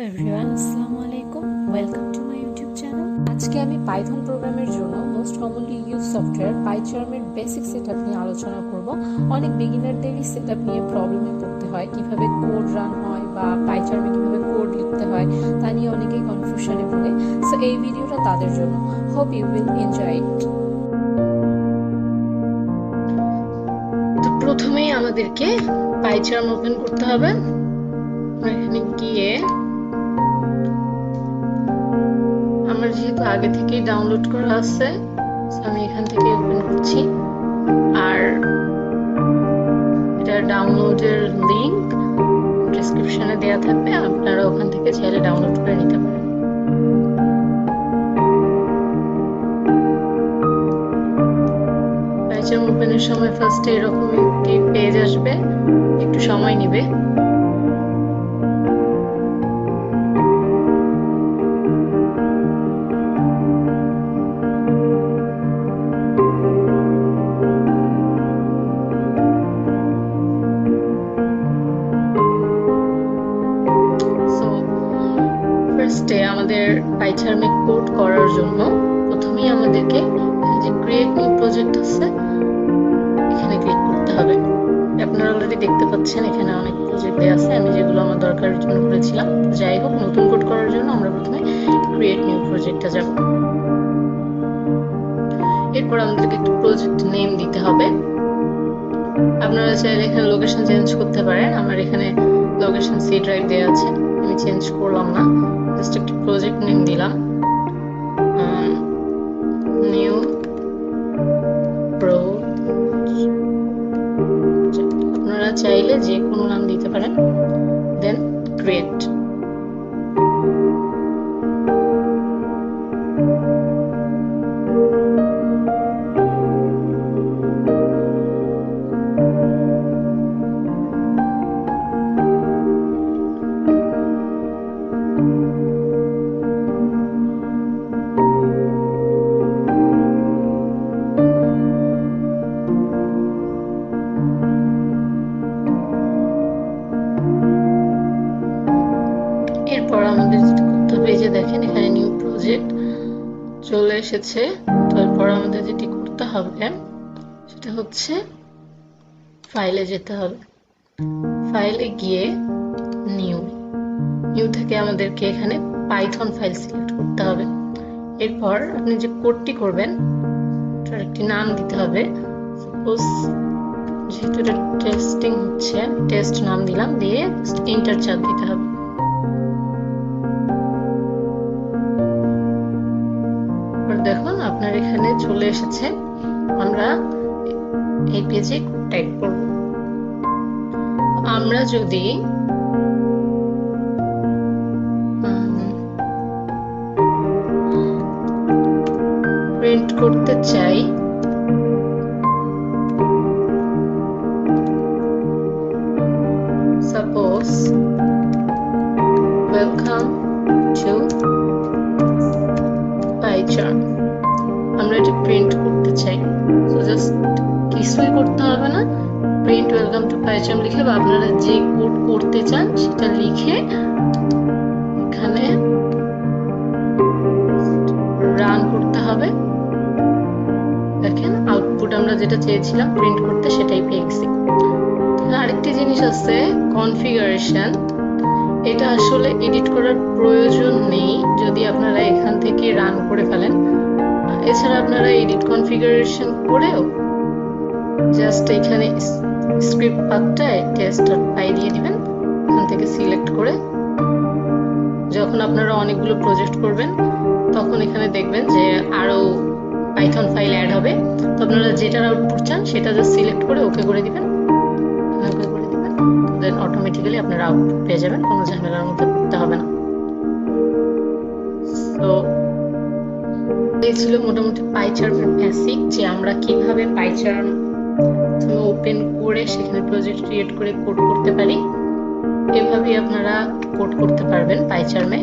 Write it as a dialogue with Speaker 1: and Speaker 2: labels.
Speaker 1: Everyone, আসসালামু আলাইকুম। Welcome to my YouTube channel. আজকে আমি পাইথন প্রোগ্রামের জন্য মোস্ট কমনলি ইউজ সফটওয়্যার পাইচার্মের বেসিক সেটআপ নিয়ে আলোচনা করব। অনেক বিগিনারদেরই সেটআপ নিয়ে প্রবলেমে পড়তে হয়, কিভাবে কোড রান হয় বা পাইচার্মে কিভাবে কোড লিখতে হয় তা নিয়ে অনেকেই কনফিউশনে ভোগে। সো এই ভিডিওটা তাদের জন্য। Hope you will enjoy it. তো প্রথমেই আমাদেরকে পাইচার্ম ওপেন করতে হবে। এখানে গিয়ে আমার যেহেতু আগে থেকেই ডাউনলোড করা আছে, আমি এখান থেকে ওপেন করছি। আর এটা ডাউনলোডের লিংক ডেসক্রিপশনে দেওয়া থাকবে, আপনারা ওখান থেকে চাইলে ডাউনলোড করে নিতে পারেন। পাইচার্ম ওপেনের সময় ফার্স্টে এরকম একটি পেজ আসবে, একটু সময় নেবে। আমাদের পাইচার্মে কোড করার জন্য প্রথমেই আমাদেরকে যে ক্রিয়েট নিউ প্রজেক্ট আছে এখানে ক্লিক করতে হবে। আপনারা অলরেডি দেখতে পাচ্ছেন এখানে অনেক প্রজেক্ট দেওয়া আছে, আমি যেগুলো আমার দরকারের জন্য করেছিলাম। যাই হোক, নতুন কোড করার জন্য আমরা প্রথমে ক্রিয়েট নিউ প্রজেক্টে যাব। এরপর আমাদেরকে একটু প্রজেক্ট নেম দিতে হবে। আপনারা চাইলে এখানে লোকেশন চেঞ্জ করতে পারেন। আমার এখানে লোকেশন সি ড্রাইভ দেওয়া আছে, আমি চেঞ্জ করলাম না, জাস্ট একটা প্রজেক্ট নেম দিলাম, নিউ প্রজেক্ট। আপনারা চাইলে যে কোনো নাম দিতে পারেন, দেন ক্রিয়েট। এরপর আমাদের যেটা করতে হবে, এই যে দেখেন এখানে নিউ প্রজেক্ট চলে এসেছে। তো এরপর আমাদের যেটি করতে হবে সেটা হচ্ছে ফাইলে যেতে হবে। ফাইলে গিয়ে নিউ থেকে আমাদেরকে এখানে পাইথন ফাইল সিলেক্ট করতে হবে। এরপর আপনি যে কোডটি করবেন তার একটি নাম দিতে হবে। সাপোজ যেহেতু এটা টেস্টিং হচ্ছে, টেস্ট নাম দিলাম, দিয়ে এন্টার চাপ দিতে হবে। দেখুন আপনার এখানে চলে এসেছে। আমরা এই পেজে টাইপ করব। আমরা যদি প্রিন্ট করতে চাই, সাপোজ ওয়েলকাম টু পাইচার্ম, আমরা এটা প্রিন্ট করতে চাই। সো জাস্ট কিছুই করতে হবে না, প্রিন্ট ওয়েলকাম টু পাইচার্ম লিখে বা আপনারা যে কোড করতে চান সেটা লিখে এখানে রান করতে হবে। দেখেন আউটপুট আমরা যেটা চেয়েছিলাম প্রিন্ট করতে সেটাই পেয়ে গেছি। আরেকটি জিনিস আছে কনফিগারেশন, এটা আসলে এডিট করার প্রয়োজন নেই যদি আপনারা এখান থেকে রান করে ফেলেন। এছাড়া আপনারা এডিট কনফিগারেশন করেও জাস্ট এখানে স্ক্রিপ্ট পাথটায় টেস্ট.py দিয়ে দিবেন। এখান থেকে সিলেক্ট করে যখন আপনারা অনেকগুলো প্রজেক্ট করবেন তখন এখানে দেখবেন যে আরো পাইথন ফাইল অ্যাড হবে। তো আপনারা যেটার আউটপুট চান সেটা জাস্ট সিলেক্ট করে ওকে করে দিবেন, ওকে করে দিবেন, দেন অটোমেটিক্যালি আপনারা আউটপুট পেয়ে যাবেন, কোনো ঝামেলার মধ্যে পড়তে হবে না। তো এই ছিল মোটামুটি পাইচার্মের বেসিক, যে আমরা কিভাবে পাইচার্ম ওপেন করে সেখানে প্রজেক্ট ক্রিয়েট করে কোড করতে পারি। এভাবেই আপনারা কোড করতে পারবেন পাইচার্মে।